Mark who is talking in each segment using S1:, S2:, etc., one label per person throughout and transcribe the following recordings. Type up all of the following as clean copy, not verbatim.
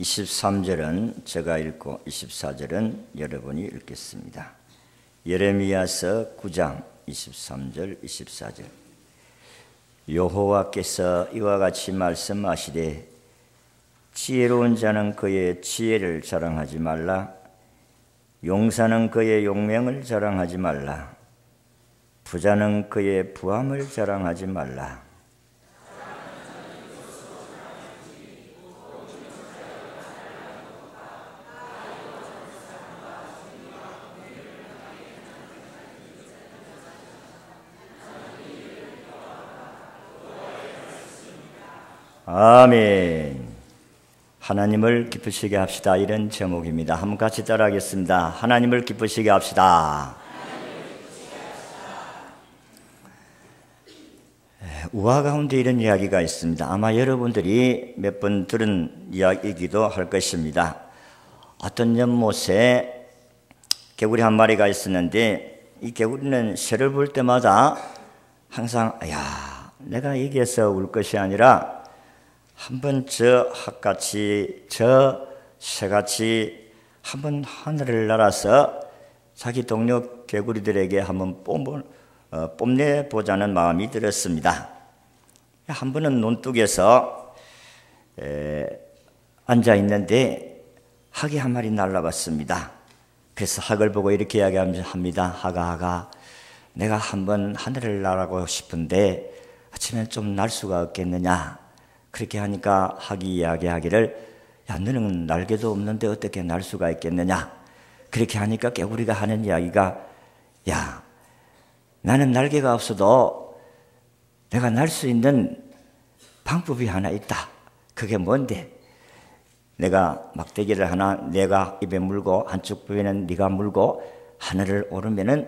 S1: 23절은 제가 읽고 24절은 여러분이 읽겠습니다. 예레미야서 9장 23절 24절. 여호와께서 이와 같이 말씀하시되 지혜로운 자는 그의 지혜를 자랑하지 말라. 용사는 그의 용맹을 자랑하지 말라. 부자는 그의 부함을 자랑하지 말라. 아멘. 하나님을 기쁘시게 합시다. 이런 제목입니다. 한번 같이 따라하겠습니다. 하나님을 기쁘시게 합시다. 우화 가운데 이런 이야기가 있습니다. 아마 여러분들이 몇 번 들은 이야기이기도 할 것입니다. 어떤 연못에 개구리 한 마리가 있었는데 이 개구리는 새를 볼 때마다 항상 내가 여기에서 울 것이 아니라 한번 저 핫같이 저 새같이 한번 하늘을 날아서 자기 동료 개구리들에게 한번 뽐내보자는 마음이 들었습니다. 한 번은 논둑에서 앉아있는데 학이 한 마리 날아왔습니다. 그래서 학을 보고 이렇게 이야기합니다. 학아, 내가 한번 하늘을 날아가고 싶은데 아침에 좀 날 수가 없겠느냐. 그렇게 하니까 학이 이야기하기를 너는 날개도 없는데 어떻게 날 수가 있겠느냐. 그렇게 하니까 개구리가 하는 이야기가 나는 날개가 없어도 내가 날 수 있는 방법이 하나 있다. 그게 뭔데? 내가 막대기를 하나 내가 입에 물고 한쪽 부에는 네가 물고 하늘을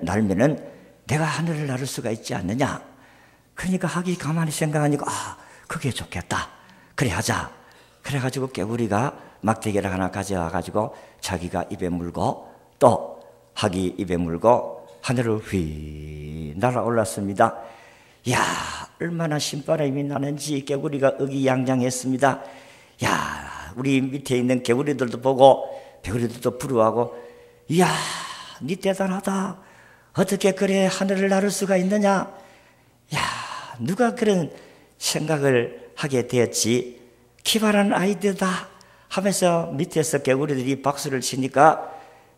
S1: 날면은 내가 하늘을 나를 수가 있지 않느냐. 그러니까 학이 가만히 생각하니까 그게 좋겠다. 그래 하자. 그래가지고 개구리가 막대기를 하나 가져와가지고 자기가 입에 물고 또 학이 입에 물고 하늘을 휘 날아올랐습니다. 얼마나 신바람이 나는지 개구리가 의기양양했습니다. 우리 밑에 있는 개구리들도 보고 개구리들도 부러워하고 니 대단하다. 어떻게 그래 하늘을 나를 수가 있느냐. 누가 그런 생각을 하게 되었지. 기발한 아이디어다 하면서 밑에서 개구리들이 박수를 치니까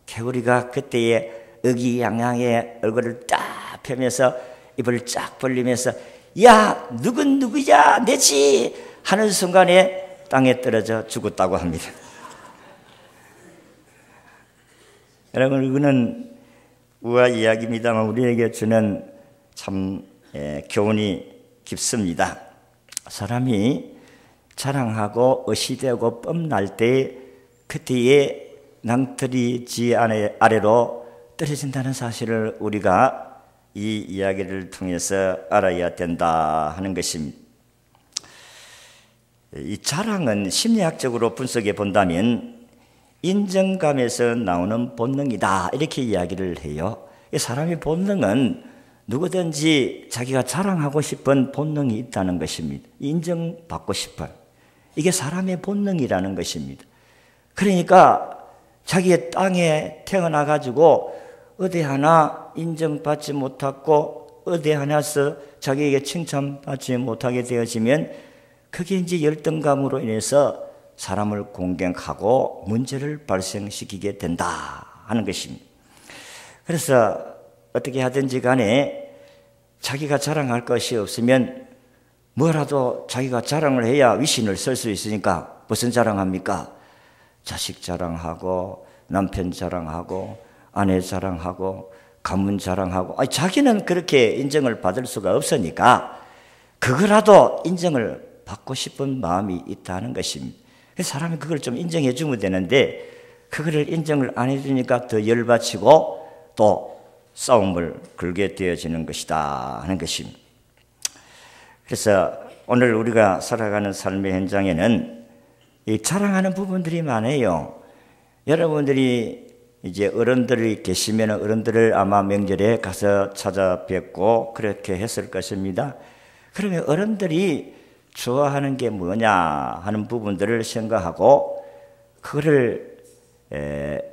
S1: 개구리가 그때에 의기양양의 얼굴을 딱 펴면서 입을 쫙 벌리면서 누군 누구야 내지 하는 순간에 땅에 떨어져 죽었다고 합니다. 여러분, 이거는 우화 이야기입니다만 우리에게 주는 참 교훈이 깊습니다. 사람이 자랑하고 의시되고 뽐날 때 그때에 낭떠리 지 아래로 떨어진다는 사실을 우리가 이 이야기를 통해서 알아야 된다 하는 것입니다. 이 자랑은 심리학적으로 분석해 본다면 인정감에서 나오는 본능이다 이렇게 이야기를 해요. 사람의 본능은 누구든지 자기가 자랑하고 싶은 본능이 있다는 것입니다. 인정받고 싶어요. 이게 사람의 본능이라는 것입니다. 그러니까 자기의 땅에 태어나가지고 어디 하나 인정받지 못하고 어디 하나서 자기에게 칭찬받지 못하게 되어지면 그게 이제 열등감으로 인해서 사람을 공격하고 문제를 발생시키게 된다 하는 것입니다. 그래서 어떻게 하든지 간에 자기가 자랑할 것이 없으면 뭐라도 자기가 자랑을 해야 위신을 쓸 수 있으니까 무슨 자랑합니까? 자식 자랑하고 남편 자랑하고 아내 자랑하고 가문 자랑하고 자기는 그렇게 인정을 받을 수가 없으니까 그거라도 인정을 받고 싶은 마음이 있다는 것입니다. 사람이 그걸 좀 인정해 주면 되는데 그거를 인정을 안 해주니까 더 열받치고 또 싸움을 걸게 되어지는 것이다 하는 것입니다. 그래서 오늘 우리가 살아가는 삶의 현장에는 이 자랑하는 부분들이 많아요. 여러분들이 이제 어른들이 계시면 어른들을 아마 명절에 가서 찾아뵙고 그렇게 했을 것입니다. 그러면 어른들이 좋아하는 게 뭐냐 하는 부분들을 생각하고 그거를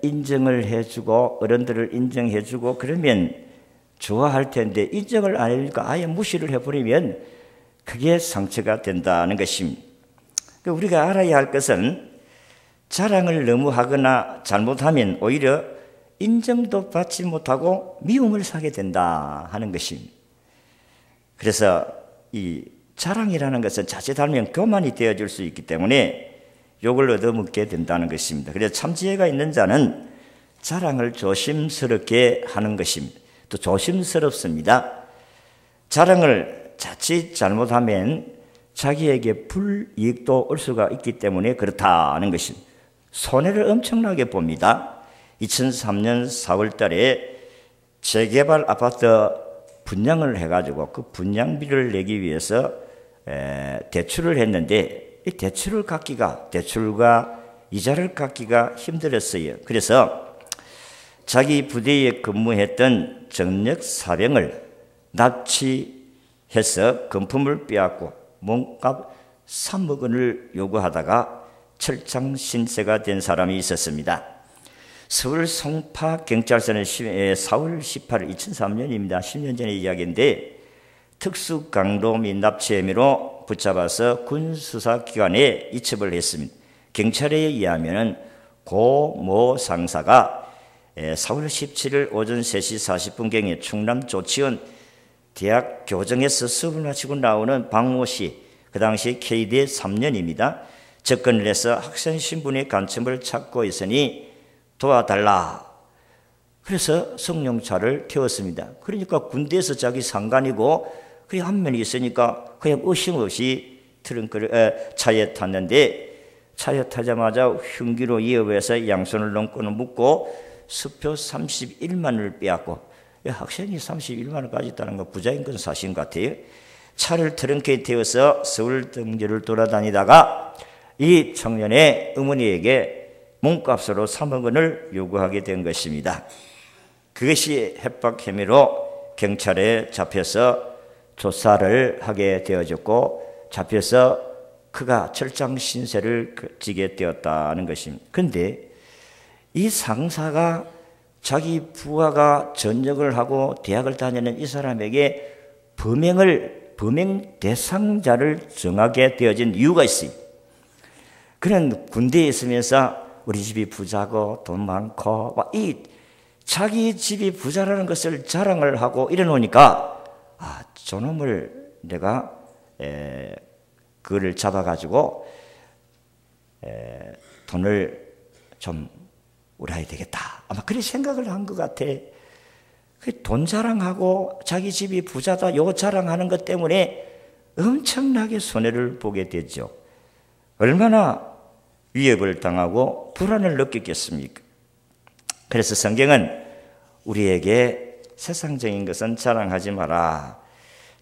S1: 인정을 해주고 어른들을 인정해주고 그러면 좋아할 텐데 인정을 안 해주니까 아예 무시를 해버리면 그게 상처가 된다는 것입니다. 우리가 알아야 할 것은 자랑을 너무 하거나 잘못하면 오히려 인정도 받지 못하고 미움을 사게 된다 하는 것입니다. 그래서 이 자랑이라는 것은 자칫하면 교만이 되어줄 수 있기 때문에 욕을 얻어먹게 된다는 것입니다. 그래서 참지혜가 있는 자는 자랑을 조심스럽게 하는 것입니다. 또 조심스럽습니다. 자랑을 자칫 잘못하면 자기에게 불이익도 올 수가 있기 때문에 그렇다는 것입니다. 손해를 엄청나게 봅니다. 2003년 4월 달에 재개발 아파트 분양을 해가지고 그 분양비를 내기 위해서 대출을 했는데 이 대출을 갚기가, 대출과 이자를 갚기가 힘들었어요. 그래서 자기 부대에 근무했던 정력 사병을 납치해서 금품을 빼앗고 몸값 3억 원을 요구하다가 철장 신세가 된 사람이 있었습니다. 서울 송파경찰서는 4월 18일 2003년입니다. 10년 전의 이야기인데 특수강도 및 납치 혐의로 붙잡아서 군수사기관에 이첩을 했습니다. 경찰에 의하면 고 모 상사가 4월 17일 오전 3시 40분경에 충남 조치원 대학 교정에서 수업을 마치고 나오는 박모 씨, 그 당시 KD 3년입니다. 접근을 해서 학생 신분의 간첩을 찾고 있으니 도와달라. 그래서 승용차를 태웠습니다. 그러니까 군대에서 자기 상관이고 그냥 한 명이 있으니까 그냥 의심 없이 차에 탔는데 차에 타자마자 흉기로 이어해서 양손을 넘고는 묶고 수표 31만 원을 빼앗고, 학생이 31만 원 가졌다는 거 부자인 건 사실인 것 같아요. 차를 트렁크에 태워서 서울 등지를 돌아다니다가 이 청년의 어머니에게 몸값으로 3억 원을 요구하게 된 것입니다. 그것이 협박 혐의로 경찰에 잡혀서 조사를 하게 되어졌고 잡혀서 그가 철장 신세를 지게 되었다는 것입니다. 그런데 이 상사가 자기 부하가 전역을 하고 대학을 다니는 이 사람에게 범행 대상자를 정하게 되어진 이유가 있어요. 그는 군대에 있으면서 우리 집이 부자고 돈 많고 이 자기 집이 부자라는 것을 자랑을 하고 이래놓으니까 저놈을 내가 그를 잡아가지고 돈을 좀 우려야 되겠다. 아마 그런 생각을 한 것 같아. 돈 자랑하고 자기 집이 부자다 요 자랑하는 것 때문에 엄청나게 손해를 보게 되죠. 얼마나 위협을 당하고 불안을 느꼈겠습니까? 그래서 성경은 우리에게 세상적인 것은 자랑하지 마라.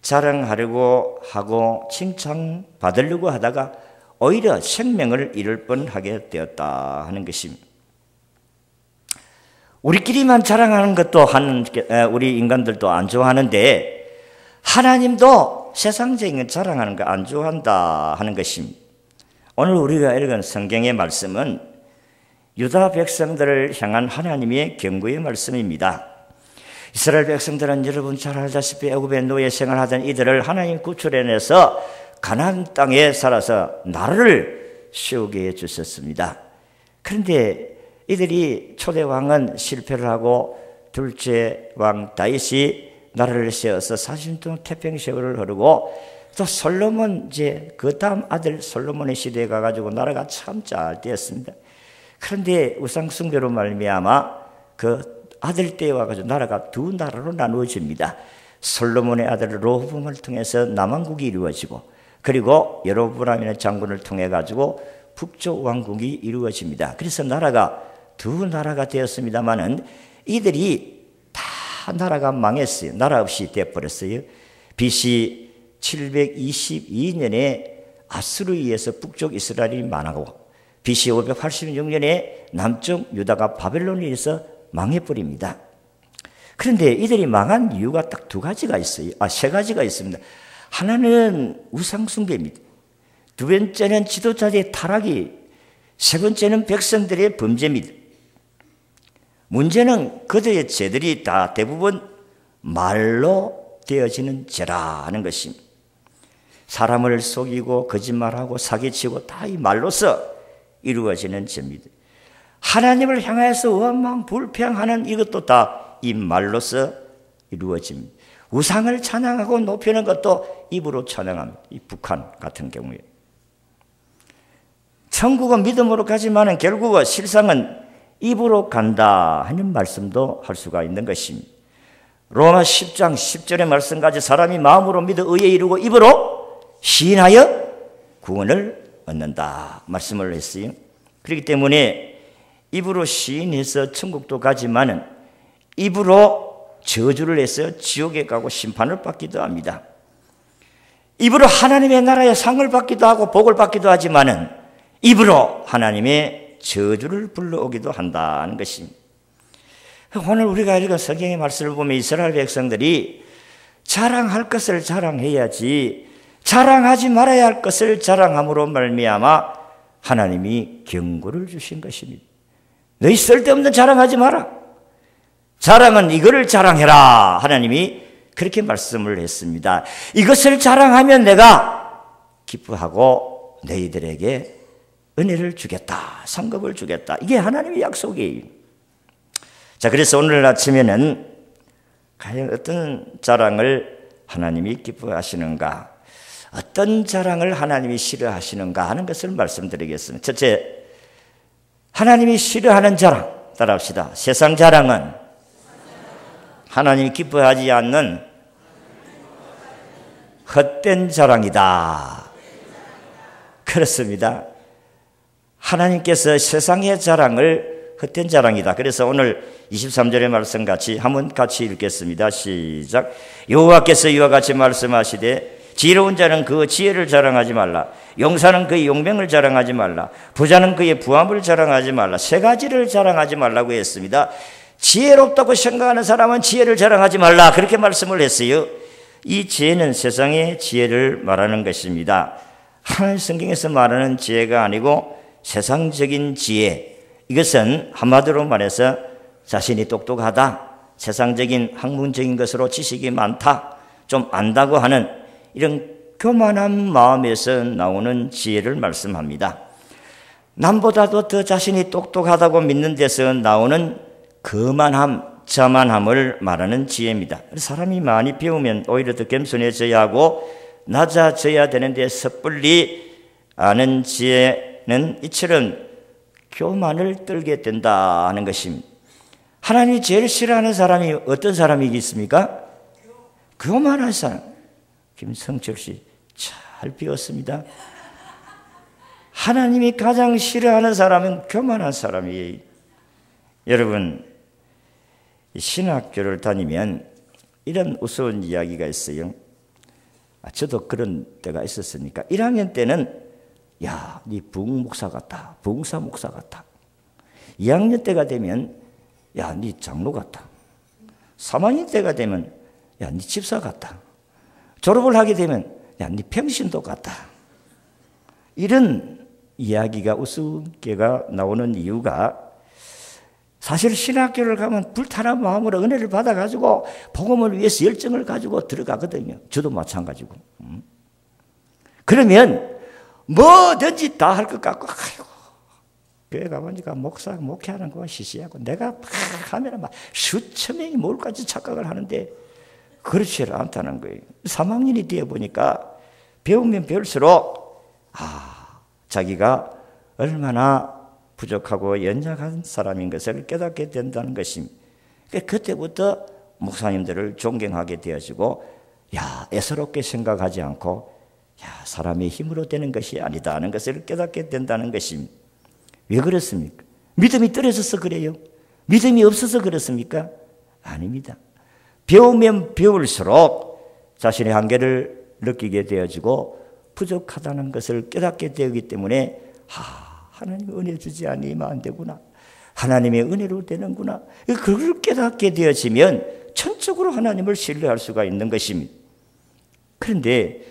S1: 자랑하려고 하고 칭찬받으려고 하다가 오히려 생명을 잃을 뻔하게 되었다 하는 것입니다. 우리끼리만 자랑하는 것도 우리 인간들도 안 좋아하는데 하나님도 세상적인 자랑하는 거 안 좋아한다 하는 것입니다. 오늘 우리가 읽은 성경의 말씀은 유다 백성들을 향한 하나님의 경고의 말씀입니다. 이스라엘 백성들은 여러분 잘 알다시피 애굽의 노예 생활하던 이들을 하나님 구출해내서 가나안 땅에 살아서 나라를 세우게 해주셨습니다. 그런데 이들이 초대 왕은 실패를 하고 둘째 왕 다윗이 나라를 세워서 40년 동안 태평 세월을 흐르고 또 솔로몬 그 다음 아들 솔로몬의 시대에 가가지고 나라가 참 잘 되었습니다. 그런데 우상 숭배로 말미암아 그 아들 때에 와가지고 나라가 두 나라로 나누어집니다. 솔로몬의 아들 로브람을 통해서 남왕국이 이루어지고 그리고 여로보암이라는 장군을 통해 가지고 북쪽 왕국이 이루어집니다. 그래서 나라가 두 나라가 되었습니다만은 이들이 다 나라가 망했어요. 나라 없이 되어버렸어요. BC 722년에 아수르에 의해서 북쪽 이스라엘이 망하고 BC 586년에 남쪽 유다가 바벨론에 의해서 망해버립니다. 그런데 이들이 망한 이유가 딱 두 가지가 있어요. 세 가지가 있습니다. 하나는 우상 숭배입니다. 두 번째는 지도자들의 타락이 세 번째는 백성들의 범죄입니다. 문제는 그들의 죄들이 다 대부분 말로 되어지는 죄라 하는 것입니다. 사람을 속이고 거짓말하고 사기치고 다 이 말로서 이루어지는 죄입니다. 하나님을 향해서 원망 불평하는 이것도 다 이 말로서 이루어집니다. 우상을 찬양하고 높이는 것도 입으로 찬양합니다. 이 북한 같은 경우에. 천국은 믿음으로 가지만은 결국은 실상은 입으로 간다 하는 말씀도 할 수가 있는 것입니다. 로마 10장 10절의 말씀까지 사람이 마음으로 믿어 의에 이르고 입으로 시인하여 구원을 얻는다 말씀을 했어요. 그렇기 때문에 입으로 시인해서 천국도 가지만은 입으로 저주를 해서 지옥에 가고 심판을 받기도 합니다. 입으로 하나님의 나라의 상을 받기도 하고 복을 받기도 하지만은 입으로 하나님의 저주를 불러오기도 한다는 것입니다. 오늘 우리가 읽은 성경의 말씀을 보면 이스라엘 백성들이 자랑할 것을 자랑해야지 자랑하지 말아야 할 것을 자랑함으로 말미암아 하나님이 경고를 주신 것입니다. 너희 쓸데없는 자랑하지 마라. 자랑은 이거를 자랑해라. 하나님이 그렇게 말씀을 했습니다. 이것을 자랑하면 내가 기뻐하고 너희들에게 은혜를 주겠다. 상급을 주겠다. 이게 하나님의 약속이에요. 자, 그래서 오늘 아침에는 과연 어떤 자랑을 하나님이 기뻐하시는가, 어떤 자랑을 하나님이 싫어하시는가 하는 것을 말씀드리겠습니다. 첫째, 하나님이 싫어하는 자랑 따라합시다. 세상 자랑은 하나님이 기뻐하지 않는 헛된 자랑이다. 그렇습니다. 하나님께서 세상의 자랑을 헛된 자랑이다. 그래서 오늘 23절의 말씀 한번 같이 읽겠습니다. 시작. 여호와께서 이와 같이 말씀하시되 지혜로운 자는 그 지혜를 자랑하지 말라. 용사는 그의 용병을 자랑하지 말라. 부자는 그의 부함을 자랑하지 말라. 세 가지를 자랑하지 말라고 했습니다. 지혜롭다고 생각하는 사람은 지혜를 자랑하지 말라. 그렇게 말씀을 했어요. 이 지혜는 세상의 지혜를 말하는 것입니다. 하나님 성경에서 말하는 지혜가 아니고 세상적인 지혜. 이것은 한마디로 말해서 자신이 똑똑하다, 세상적인 학문적인 것으로 지식이 많다, 좀 안다고 하는 이런 교만한 마음에서 나오는 지혜를 말씀합니다. 남보다도 더 자신이 똑똑하다고 믿는 데서 나오는 거만함, 자만함을 말하는 지혜입니다. 사람이 많이 배우면 오히려 더 겸손해져야 하고 낮아져야 되는데 섣불리 아는 지혜는 이처럼 교만을 떨게 된다 하는 것입니다. 하나님이 제일 싫어하는 사람이 어떤 사람이겠습니까? 교만한 사람. 김성철 씨 잘 배웠습니다. 하나님이 가장 싫어하는 사람은 교만한 사람이에요. 여러분, 신학교를 다니면 이런 우스운 이야기가 있어요. 저도 그런 때가 있었으니까 1학년 때는 야, 네 부흥목사 같다, 부흥사 목사 같다. 2학년 때가 되면 야, 네 장로 같다. 3학년 때가 되면 야, 네 집사 같다. 졸업을 하게 되면 야, 네 평신도 같다. 이런 이야기가 우스운게가 나오는 이유가 사실 신학교를 가면 불타는 마음으로 은혜를 받아가지고 복음을 위해서 열정을 가지고 들어가거든요. 저도 마찬가지고. 그러면 뭐든지 다 할 것 같고, 아이고, 교회 가보니까 목사, 목회하는 건 시시하고, 내가 막 하면 막 수천 명이 뭘까지 착각을 하는데, 그렇지 않다는 거예요. 3학년이 되어 보니까 배우면 배울수록, 자기가 얼마나 부족하고 연약한 사람인 것을 깨닫게 된다는 것입니다. 그때부터 목사님들을 존경하게 되어지고, 야, 애서롭게 생각하지 않고, 야, 사람의 힘으로 되는 것이 아니다 하는 것을 깨닫게 된다는 것입니다. 왜 그렇습니까? 믿음이 떨어져서 그래요? 믿음이 없어서 그렇습니까? 아닙니다. 배우면 배울수록 자신의 한계를 느끼게 되어지고 부족하다는 것을 깨닫게 되기 때문에 하나님의 은혜 주지 않으면 안 되구나. 하나님의 은혜로 되는구나. 그걸 깨닫게 되어지면 전적으로 하나님을 신뢰할 수가 있는 것입니다. 그런데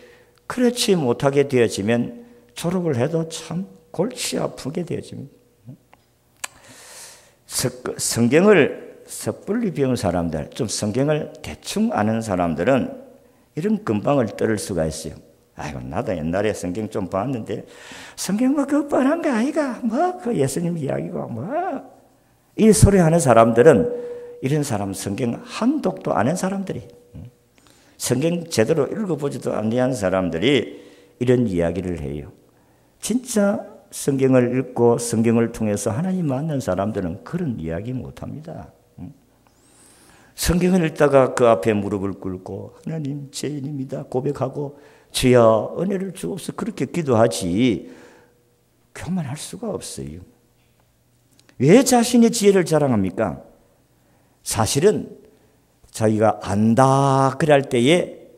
S1: 그렇지 못하게 되어지면 졸업을 해도 참 골치 아프게 되어집니다. 성경을 섣불리 배운 사람들, 좀 성경을 대충 아는 사람들은 이런 근방을 떨을 수가 있어요. 아이고, 나도 옛날에 성경 좀 봤는데 성경 뭐 그거 뻔한 거 아이가? 뭐 그 예수님 이야기고 뭐 이 소리 하는 사람들은, 이런 사람 성경 한 독도 안 한 사람들이, 성경 제대로 읽어보지도 않는 사람들이 이런 이야기를 해요. 진짜 성경을 읽고 성경을 통해서 하나님 만난 사람들은 그런 이야기 못합니다. 성경을 읽다가 그 앞에 무릎을 꿇고 하나님 죄인입니다 고백하고 주여 은혜를 주옵소서 그렇게 기도하지 교만할 수가 없어요. 왜 자신의 지혜를 자랑합니까? 사실은 자기가 안다 그럴 때에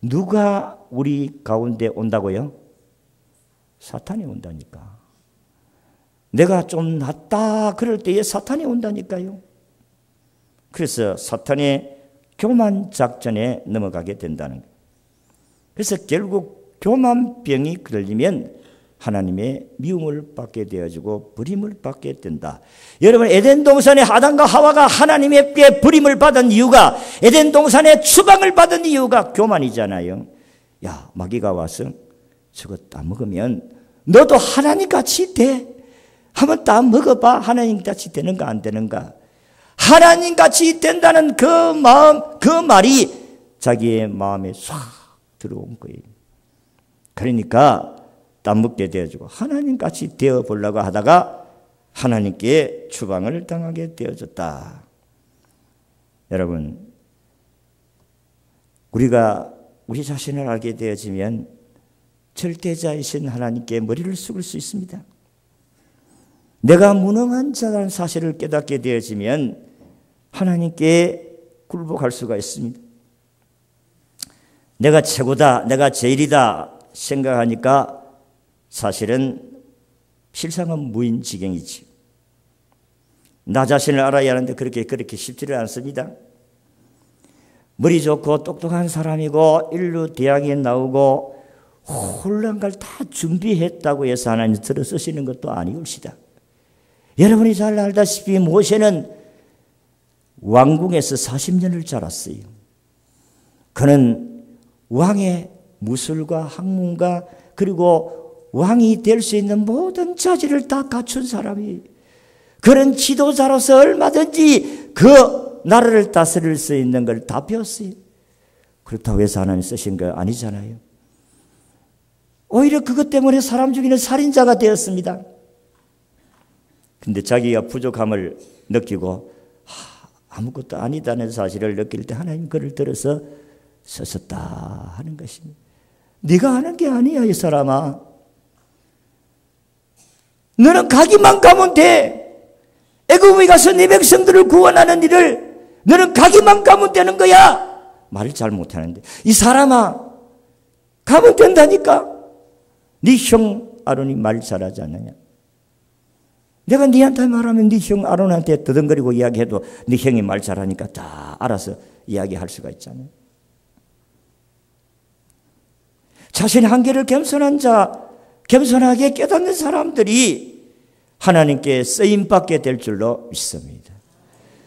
S1: 누가 우리 가운데 온다고요? 사탄이 온다니까. 내가 좀 낫다 그럴 때에 사탄이 온다니까요. 그래서 사탄의 교만 작전에 넘어가게 된다는 거예요. 그래서 결국 교만병이 걸리면 하나님의 미움을 받게 되어지고 버림을 받게 된다. 여러분, 에덴 동산의 아담과 하와가 하나님께 버림을 받은 이유가, 에덴 동산의 추방을 받은 이유가 교만이잖아요. 야, 마귀가 와서 저거 다 먹으면 너도 하나님같이 돼. 한번 다 먹어봐. 하나님같이 되는가 안 되는가. 하나님같이 된다는 그 마음, 그 말이 자기의 마음에 싹 들어온 거예요. 그러니까 따먹게 되어지고 하나님같이 되어보려고 하다가 하나님께 추방을 당하게 되어졌다. 여러분, 우리가 우리 자신을 알게 되어지면 절대자이신 하나님께 머리를 숙일 수 있습니다. 내가 무능한 자라는 사실을 깨닫게 되어지면 하나님께 굴복할 수가 있습니다. 내가 최고다, 내가 제일이다 생각하니까 사실은 실상은 무인지경이지. 나 자신을 알아야 하는데 그렇게 쉽지를 않습니다. 머리 좋고 똑똑한 사람이고 인류 대학에 나오고 훌륭한 걸 다 준비했다고 해서 하나님 들어 쓰시는 것도 아니올시다. 여러분이 잘 알다시피 모세는 왕궁에서 40년을 자랐어요. 그는 왕의 무술과 학문과 그리고 왕이 될 수 있는 모든 자질을 다 갖춘 사람이, 그런 지도자로서 얼마든지 그 나라를 다스릴 수 있는 걸 다 배웠어요. 그렇다고 해서 하나님 쓰신 거 아니잖아요. 오히려 그것 때문에 사람 죽이는 살인자가 되었습니다. 근데 자기가 부족함을 느끼고 아무것도 아니다는 사실을 느낄 때 하나님 그를 들어서 쓰셨다 하는 것입니다. 네가 하는 게 아니야, 이 사람아. 너는 가기만 가면 돼. 애굽에 가서 네 백성들을 구원하는 일을 너는 가기만 가면 되는 거야. 말을 잘 못하는데, 이 사람아 가면 된다니까. 네 형 아론이 말 잘하지 않느냐. 내가 네한테 말하면 네 형 아론한테 더듬거리고 이야기해도 네 형이 말 잘하니까 다 알아서 이야기할 수가 있잖아요. 자신의 한계를 겸손하게 깨닫는 사람들이 하나님께 쓰임받게 될 줄로 믿습니다.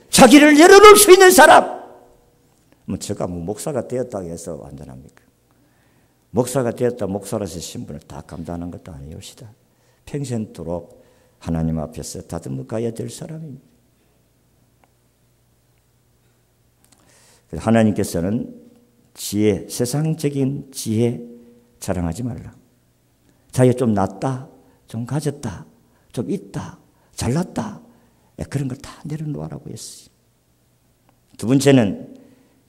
S1: 자기를 열어놓을 수 있는 사람. 제가 목사가 되었다고 해서 완전합니까? 목사가 되었다 목사로서 신분을 다 감당하는 것도 아니옵시다. 평생도록 하나님 앞에서 다듬어 가야 될 사람입니다. 하나님께서는 지혜, 세상적인 지혜 자랑하지 말라. 자기가 좀 낫다, 좀 가졌다, 좀 있다, 잘났다, 그런 걸 다 내려놓으라고 했어요. 두 번째는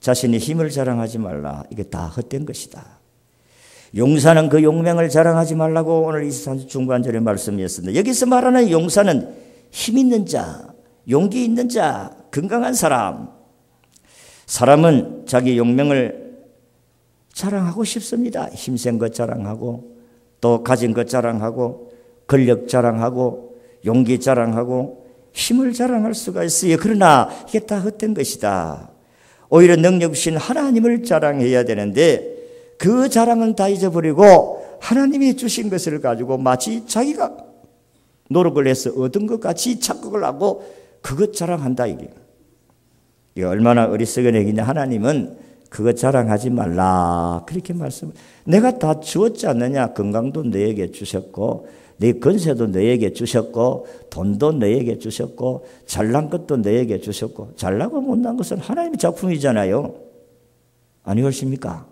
S1: 자신의 힘을 자랑하지 말라. 이게 다 헛된 것이다. 용사는 그 용맹을 자랑하지 말라고 오늘 23절 중반절에 말씀이었습니다. 여기서 말하는 용사는 힘 있는 자, 용기 있는 자, 건강한 사람. 사람은 자기 용맹을 자랑하고 싶습니다. 힘센 것 자랑하고, 또 가진 것 자랑하고, 권력 자랑하고, 용기 자랑하고, 힘을 자랑할 수가 있어요. 그러나 이게 다 헛된 것이다. 오히려 능력 없인 하나님을 자랑해야 되는데 그 자랑은 다 잊어버리고 하나님이 주신 것을 가지고 마치 자기가 노력을 해서 얻은 것 같이 착각을 하고 그것 자랑한다 이게. 이게 얼마나 어리석은 얘기냐. 하나님은 그것 자랑하지 말라 그렇게 말씀. 내가 다 주었지 않느냐. 건강도 너에게 주셨고 네 건세도 너에게 주셨고 돈도 너에게 주셨고 잘난 것도 너에게 주셨고. 잘나고 못난 것은 하나님의 작품이잖아요. 아니 그렇습니까?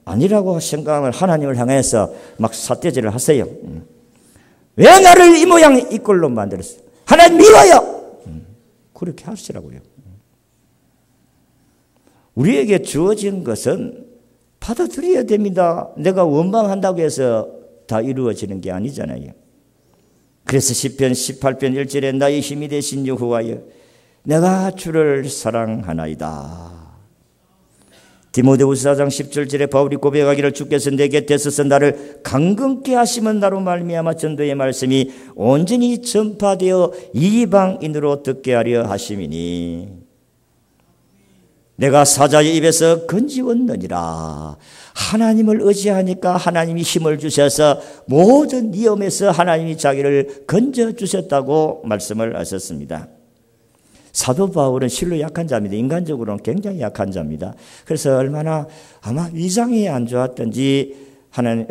S1: 아니라고 생각하면 하나님을 향해서 막 삿대질을 하세요. 왜 나를 이 모양 이 꼴로 만들었어요? 하나님 미워요. 그렇게 하시라고요. 우리에게 주어진 것은 받아들여야 됩니다. 내가 원망한다고 해서 다 이루어지는 게 아니잖아요. 그래서 시편 18편 1절에 나의 힘이 되신 여호와여 내가 주를 사랑하나이다. 디모데후서 4장 17절에 바울이 고백하기를 주께서 내 곁에 서서 나를 강건케 하시면 나로 말미암아 전도의 말씀이 온전히 전파되어 이방인으로 듣게 하려 하심이니 내가 사자의 입에서 건지웠느니라. 하나님을 의지하니까 하나님이 힘을 주셔서 모든 위험에서 하나님이 자기를 건져주셨다고 말씀을 하셨습니다. 사도 바울은 실로 약한 자입니다. 인간적으로는 굉장히 약한 자입니다. 그래서 얼마나 아마 위장이 안 좋았던지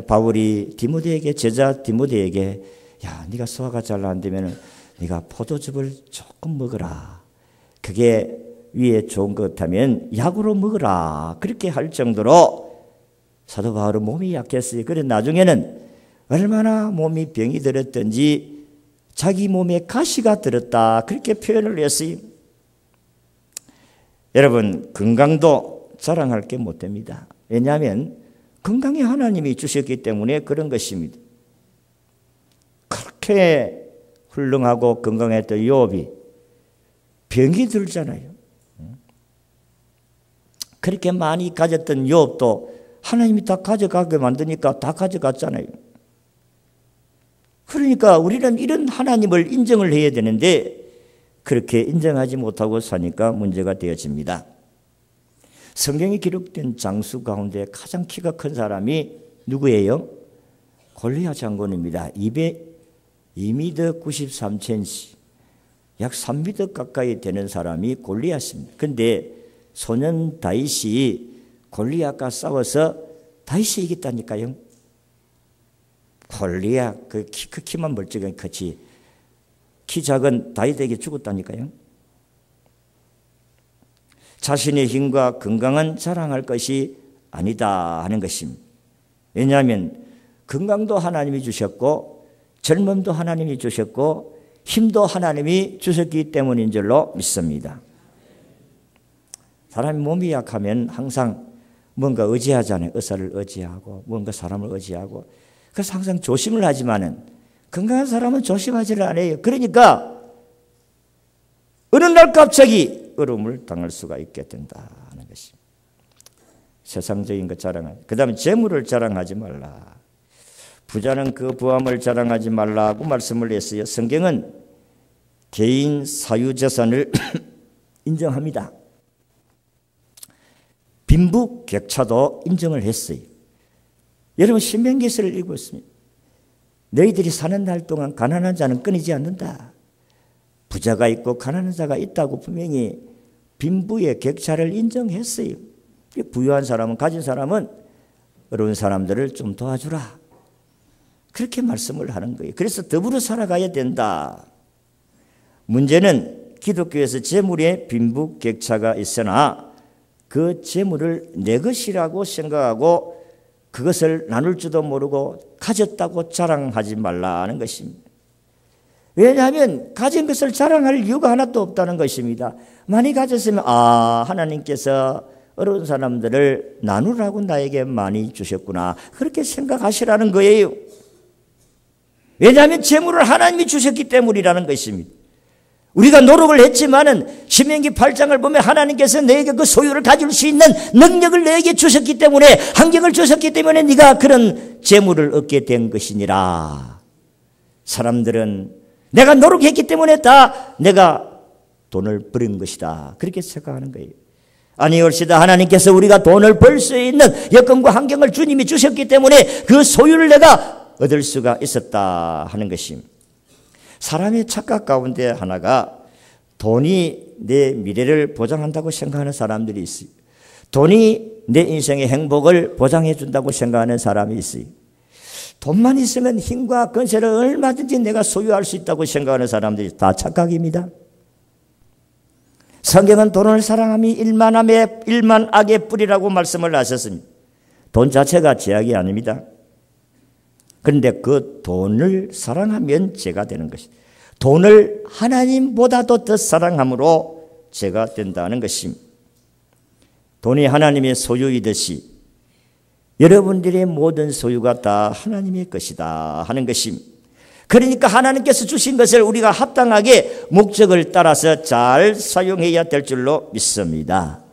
S1: 바울이 디모데에게 제자 디모데에게 야 네가 소화가 잘 안 되면 네가 포도즙을 조금 먹어라. 그게 위에 좋은 것 같으면 약으로 먹어라. 그렇게 할 정도로 사도 바울은 몸이 약했어요. 그래 나중에는 얼마나 몸이 병이 들었던지 자기 몸에 가시가 들었다. 그렇게 표현을 했어요. 여러분 건강도 자랑할 게 못 됩니다. 왜냐하면 건강이 하나님이 주셨기 때문에 그런 것입니다. 그렇게 훌륭하고 건강했던 욥이 병이 들잖아요. 그렇게 많이 가졌던 욥도 하나님이 다 가져가게 만드니까 다 가져갔잖아요. 그러니까 우리는 이런 하나님을 인정을 해야 되는데 그렇게 인정하지 못하고 사니까 문제가 되어집니다. 성경에 기록된 장수 가운데 가장 키가 큰 사람이 누구예요? 골리앗 장군입니다. 2m 93cm, 약 3m 가까이 되는 사람이 골리앗입니다. 그런데 소년 다윗이 골리앗과 싸워서 다윗이 이겼다니까요. 골리앗 그 키만 멀쩡하게 크지 키 작은 다윗에게 죽었다니까요. 자신의 힘과 건강은 자랑할 것이 아니다 하는 것입니다. 왜냐하면 건강도 하나님이 주셨고 젊음도 하나님이 주셨고 힘도 하나님이 주셨기 때문인 줄로 믿습니다. 사람이 몸이 약하면 항상 뭔가 의지하잖아요. 의사를 의지하고 뭔가 사람을 의지하고 그래서 항상 조심을 하지만은 건강한 사람은 조심하지를 않아요. 그러니까 어느 날 갑자기 어려움을 당할 수가 있게 된다는 것입니다. 세상적인 것 자랑하지. 그 다음에 재물을 자랑하지 말라. 부자는 그 부함을 자랑하지 말라고 말씀을 했어요. 성경은 개인 사유재산을 인정합니다. 빈부격차도 인정을 했어요. 여러분 신명기서를 읽고 있습니다. 너희들이 사는 날 동안 가난한 자는 끊이지 않는다. 부자가 있고 가난한 자가 있다고 분명히 빈부의 격차를 인정했어요. 부유한 사람은 가진 사람은 어려운 사람들을 좀 도와주라. 그렇게 말씀을 하는 거예요. 그래서 더불어 살아가야 된다. 문제는 기독교에서 재물에 빈부격차가 있으나 그 재물을 내 것이라고 생각하고 그것을 나눌 줄도 모르고 가졌다고 자랑하지 말라는 것입니다. 왜냐하면 가진 것을 자랑할 이유가 하나도 없다는 것입니다. 많이 가졌으면 하나님께서 어려운 사람들을 나누라고 나에게 많이 주셨구나 그렇게 생각하시라는 거예요. 왜냐하면 재물을 하나님이 주셨기 때문이라는 것입니다. 우리가 노력을 했지만은 신명기 8장을 보면 하나님께서 너에게 그 소유를 가질 수 있는 능력을 너에게 주셨기 때문에 환경을 주셨기 때문에 네가 그런 재물을 얻게 된 것이니라. 사람들은 내가 노력했기 때문에 다 내가 돈을 버린 것이다 그렇게 생각하는 거예요. 아니올시다. 하나님께서 우리가 돈을 벌 수 있는 여건과 환경을 주님이 주셨기 때문에 그 소유를 내가 얻을 수가 있었다 하는 것입니다. 사람의 착각 가운데 하나가 돈이 내 미래를 보장한다고 생각하는 사람들이 있어요. 돈이 내 인생의 행복을 보장해 준다고 생각하는 사람이 있어요. 돈만 있으면 힘과 권세를 얼마든지 내가 소유할 수 있다고 생각하는 사람들이 다 착각입니다. 성경은 돈을 사랑함이 일만 악의 뿌리라고 말씀을 하셨습니다. 돈 자체가 죄악이 아닙니다. 그런데 그 돈을 사랑하면 죄가 되는 것입니다. 돈을 하나님보다도 더 사랑함으로 죄가 된다는 것입니다. 돈이 하나님의 소유이듯이 여러분들의 모든 소유가 다 하나님의 것이다 하는 것입니다. 그러니까 하나님께서 주신 것을 우리가 합당하게 목적을 따라서 잘 사용해야 될 줄로 믿습니다.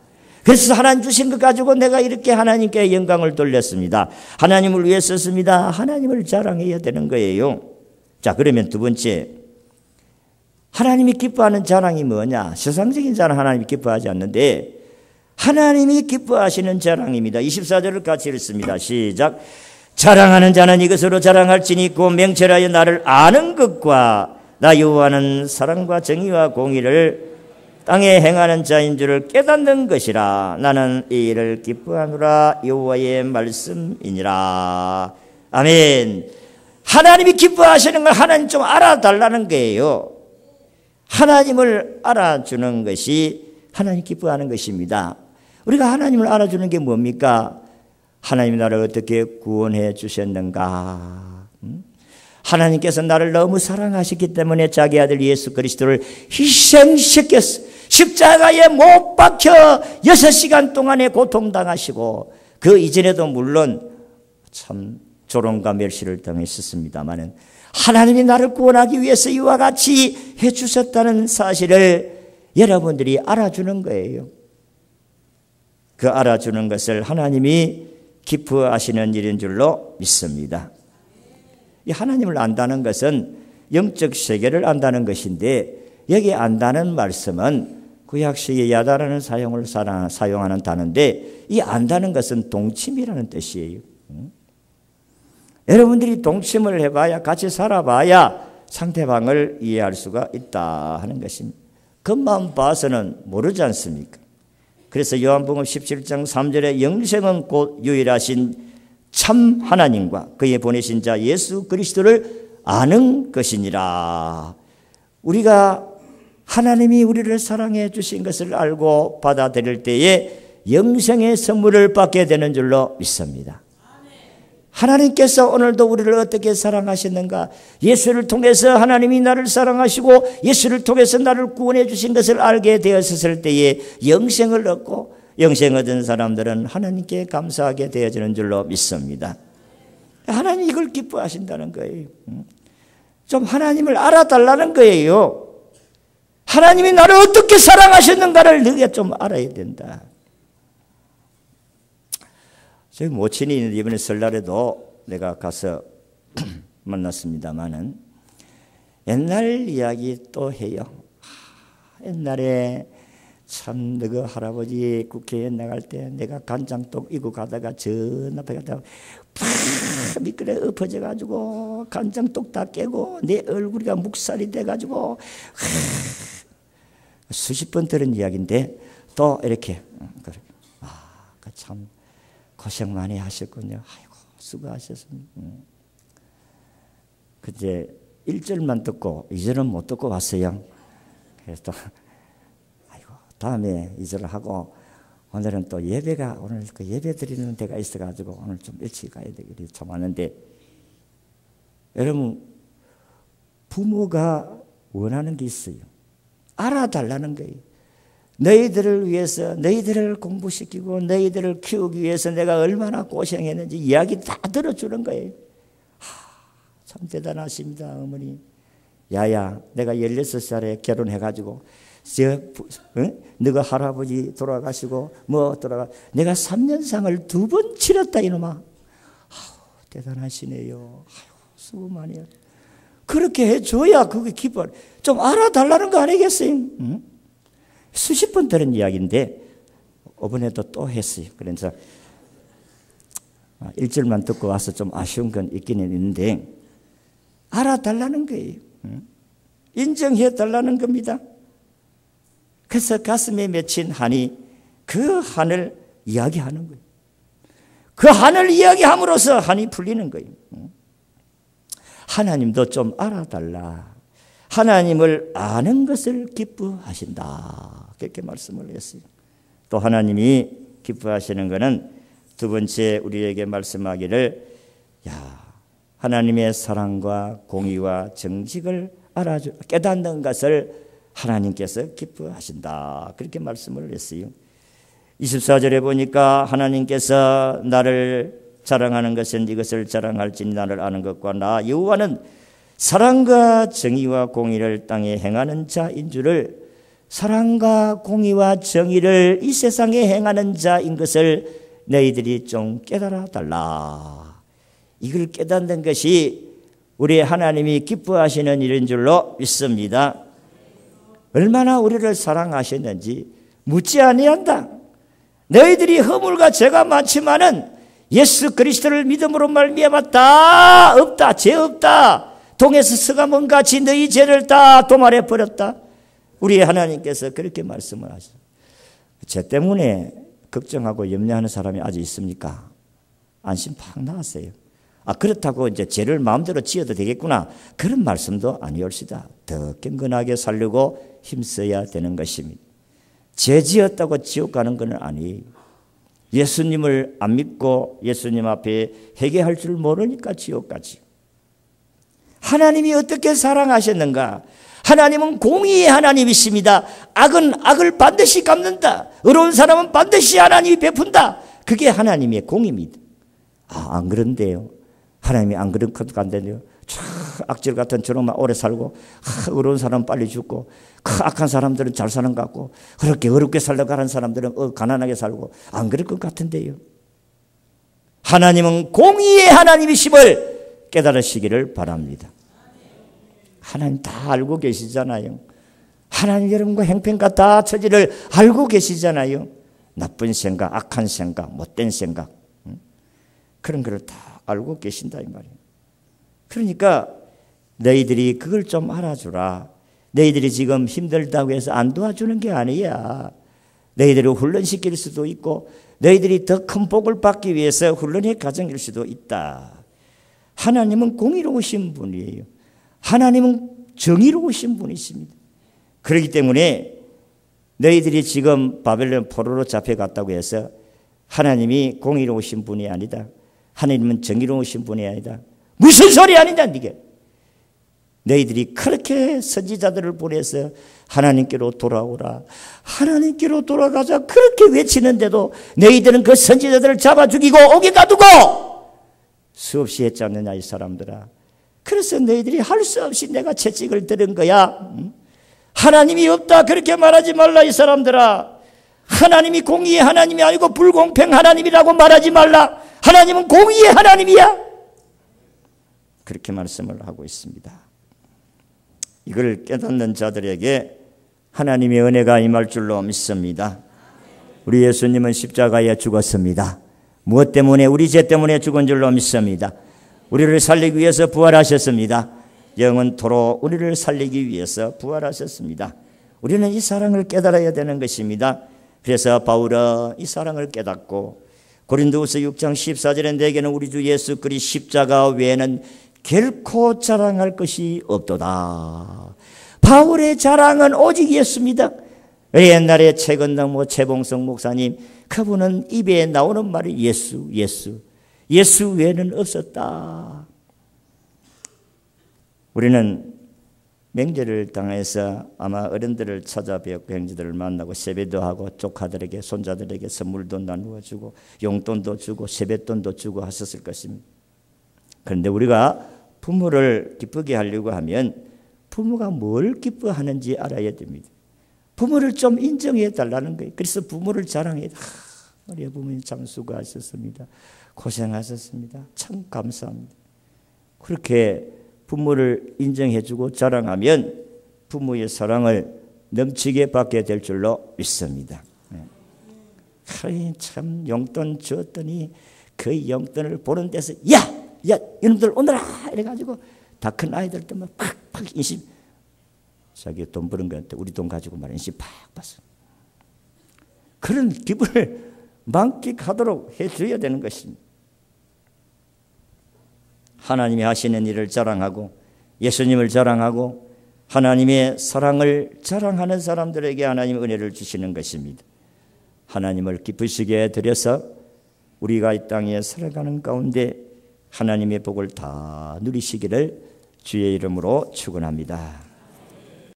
S1: 그래서 하나님 주신 것 가지고 내가 이렇게 하나님께 영광을 돌렸습니다. 하나님을 위해 썼습니다. 하나님을 자랑해야 되는 거예요. 자, 그러면 두 번째, 하나님이 기뻐하는 자랑이 뭐냐? 세상적인 자랑 하나님이 기뻐하지 않는데 하나님이 기뻐하시는 자랑입니다. 24절을 같이 읽습니다. 시작. 자랑하는 자는 이것으로 자랑할지니 있고 명철하여 나를 아는 것과 나 여호와는 사랑과 정의와 공의를 땅에 행하는 자인 줄을 깨닫는 것이라. 나는 이 일을 기뻐하노라. 여호와의 말씀이니라. 아멘. 하나님이 기뻐하시는 걸 하나님 좀 알아달라는 거예요. 하나님을 알아주는 것이 하나님 기뻐하는 것입니다. 우리가 하나님을 알아주는 게 뭡니까? 하나님이 나를 어떻게 구원해 주셨는가? 하나님께서 나를 너무 사랑하셨기 때문에 자기 아들 예수 그리스도를 희생시켰어. 십자가에 못 박혀 6시간 동안에 고통당하시고 그 이전에도 물론 참 조롱과 멸시를 당했었습니다마는 하나님이 나를 구원하기 위해서 이와 같이 해주셨다는 사실을 여러분들이 알아주는 거예요. 그 알아주는 것을 하나님이 기뻐하시는 일인 줄로 믿습니다. 이 하나님을 안다는 것은 영적 세계를 안다는 것인데 여기 안다는 말씀은 구약식의 야다라는 사용하는 단어인데 이 안다는 것은 동침이라는 뜻이에요. 여러분들이 동침을 해봐야 같이 살아봐야 상대방을 이해할 수가 있다 하는 것입니다. 겉만 봐서는 모르지 않습니까? 그래서 요한복음 17장 3절에 영생은 곧 유일하신 참 하나님과 그의 보내신 자 예수 그리스도를 아는 것이니라. 우리가 하나님이 우리를 사랑해 주신 것을 알고 받아들일 때에 영생의 선물을 받게 되는 줄로 믿습니다. 하나님께서 오늘도 우리를 어떻게 사랑하셨는가? 예수를 통해서 하나님이 나를 사랑하시고 예수를 통해서 나를 구원해 주신 것을 알게 되었을 때에 영생을 얻고 영생 얻은 사람들은 하나님께 감사하게 되어지는 줄로 믿습니다. 하나님 이걸 기뻐하신다는 거예요. 좀 하나님을 알아달라는 거예요. 하나님이 나를 어떻게 사랑하셨는가를 너희가 좀 알아야 된다. 저희 모친이 이번에 설날에도 내가 가서 만났습니다마는 옛날 이야기 또 해요. 옛날에 참 너그 할아버지 국회에 나갈 때 내가 간장떡 이고 가다가 저 앞에 가다가 팍 미끄러 엎어져 가지고 간장떡 다 깨고 내 얼굴이 묵살이 돼 가지고 수십 번 들은 이야기인데 또 이렇게 참 고생 많이 하셨군요. 아이고 수고하셨습니다. 그때 1절만 듣고 2절은 못 듣고 왔어요. 그래서 또 아이고 다음에 2절을 하고 오늘은 또 예배가 오늘 그 예배 드리는 데가 있어가지고 오늘 좀 일찍 가야 되겠지 참 하는데 여러분 부모가 원하는 게 있어요. 알아달라는 거예요. 너희들을 위해서 너희들을 공부시키고 너희들을 키우기 위해서 내가 얼마나 고생했는지 이야기 다 들어주는 거예요. 참 대단하십니다 어머니. 야야 내가 16살에 결혼해가지고 너가 할아버지 돌아가시고 내가 3년상을 2번 치렀다 이놈아. 대단하시네요. 수고 많이 했. 그렇게 해줘야 그게 기뻐. 좀 알아달라는 거 아니겠어요? 응? 수십 번 들은 이야기인데 이번에도 또 했어요. 그래서 1절만 듣고 와서 좀 아쉬운 건 있기는 있는데 알아달라는 거예요. 인정해 달라는 겁니다. 그래서 가슴에 맺힌 한이 그 한을 이야기하는 거예요. 그 한을 이야기함으로써 한이 풀리는 거예요. 하나님도 좀 알아달라. 하나님을 아는 것을 기뻐하신다. 그렇게 말씀을 했어요. 또 하나님이 기뻐하시는 것은 두 번째 우리에게 말씀하기를 하나님의 사랑과 공의와 정직을 깨닫는 것을 하나님께서 기뻐하신다. 그렇게 말씀을 했어요. 24절에 보니까 하나님께서 나를 자랑하는 것은 이것을 자랑할지니 나를 아는 것과 나 여호와는 사랑과 정의와 공의를 땅에 행하는 자인 줄을, 사랑과 공의와 정의를 이 세상에 행하는 자인 것을 너희들이 좀 깨달아 달라. 이걸 깨닫는 것이 우리 하나님이 기뻐하시는 일인 줄로 믿습니다. 얼마나 우리를 사랑하셨는지 묻지 아니한다. 너희들이 허물과 죄가 많지만은 예수 그리스도를 믿음으로 말미암아 다 없다, 죄 없다. 동에서 서가문 같이 너희 죄를 다 도말해 버렸다. 우리 하나님께서 그렇게 말씀을 하셨어요. 죄 때문에 걱정하고 염려하는 사람이 아직 있습니까? 안심 팍 나왔어요. 그렇다고 이제 죄를 마음대로 지어도 되겠구나, 그런 말씀도 아니올시다. 더 경건하게 살려고 힘써야 되는 것입니다. 죄 지었다고 지옥 가는 건 아니에요. 예수님을 안 믿고 예수님 앞에 회개할 줄 모르니까 지옥 가지. 하나님이 어떻게 사랑하셨는가? 하나님은 공의의 하나님이십니다. 악은 악을 반드시 갚는다. 의로운 사람은 반드시 하나님이 베푼다. 그게 하나님의 공의입니다. 안 그런데요. 하나님이 안 그런 것도 안 되네요. 악질 같은 저놈만 오래 살고, 의로운 사람은 빨리 죽고, 악한 사람들은 잘 사는 것 같고, 그렇게 어렵게 살려고 하는 사람들은 가난하게 살고, 안 그럴 것 같은데요. 하나님은 공의의 하나님이심을 깨달으시기를 바랍니다. 하나님 다 알고 계시잖아요. 하나님 여러분과 행편과 다 처지를 알고 계시잖아요. 나쁜 생각, 악한 생각, 못된 생각, 그런 걸 다 알고 계신다 이 말이에요. 그러니까 너희들이 그걸 좀 알아주라. 너희들이 지금 힘들다고 해서 안 도와주는 게 아니야. 너희들을 훈련시킬 수도 있고 너희들이 더 큰 복을 받기 위해서 훈련의 과정일 수도 있다. 하나님은 공의로우신 분이에요. 하나님은 정의로우신 분이십니다. 그렇기 때문에 너희들이 지금 바벨론 포로로 잡혀갔다고 해서 하나님이 공의로우신 분이 아니다. 하나님은 정의로우신 분이 아니다. 무슨 소리 아니냐 이게. 너희들이 그렇게 선지자들을 보내서 하나님께로 돌아오라, 하나님께로 돌아가자 그렇게 외치는데도 너희들은 그 선지자들을 잡아 죽이고 옥에 가두고 수없이 했지 않느냐 이 사람들아. 그래서 너희들이 할 수 없이 내가 채찍을 들은 거야. 하나님이 없다 그렇게 말하지 말라 이 사람들아. 하나님이 공의의 하나님이 아니고 불공평 하나님이라고 말하지 말라. 하나님은 공의의 하나님이야. 그렇게 말씀을 하고 있습니다. 이걸 깨닫는 자들에게 하나님의 은혜가 임할 줄로 믿습니다. 우리 예수님은 십자가에 죽었습니다. 무엇 때문에? 우리 죄 때문에 죽은 줄로 믿습니다. 우리를 살리기 위해서 부활하셨습니다. 영원토록 우리를 살리기 위해서 부활하셨습니다. 우리는 이 사랑을 깨달아야 되는 것입니다. 그래서 바울은 이 사랑을 깨닫고 고린도후서 6장 14절에 내게는 우리 주 예수 그리스도 십자가 외에는 결코 자랑할 것이 없도다. 바울의 자랑은 오직 예수입니다. 옛날에 최건당 최봉성 목사님, 그분은 입에 나오는 말이 예수, 예수, 예수 외에는 없었다. 우리는 명절을 당해서 아마 어른들을 찾아뵙고 형제들을 만나고 세배도 하고 조카들에게 손자들에게 선물도 나누어 주고 용돈도 주고 세뱃돈도 주고 하셨을 것입니다. 그런데 우리가 부모를 기쁘게 하려고 하면 부모가 뭘 기뻐하는지 알아야 됩니다. 부모를 좀 인정해 달라는 거예요. 그래서 부모를 자랑해. 우리 부모님 참 수고하셨습니다. 고생하셨습니다. 참 감사합니다. 그렇게 부모를 인정해주고 자랑하면 부모의 사랑을 넘치게 받게 될 줄로 믿습니다. 참 용돈 주었더니 그 용돈을 보는 데서 야 이놈들 오너라 이래가지고 다 큰 아이들도 막 팍팍 인심, 자기 돈 버는 거한테 우리 돈 가지고 말이야 인심 팍 봤어. 그런 기분을 만끽하도록 해줘야 되는 것입니다. 하나님이 하시는 일을 자랑하고 예수님을 자랑하고 하나님의 사랑을 자랑하는 사람들에게 하나님의 은혜를 주시는 것입니다. 하나님을 기쁘시게 드려서 우리가 이 땅에 살아가는 가운데 하나님의 복을 다 누리시기를 주의 이름으로 축원합니다.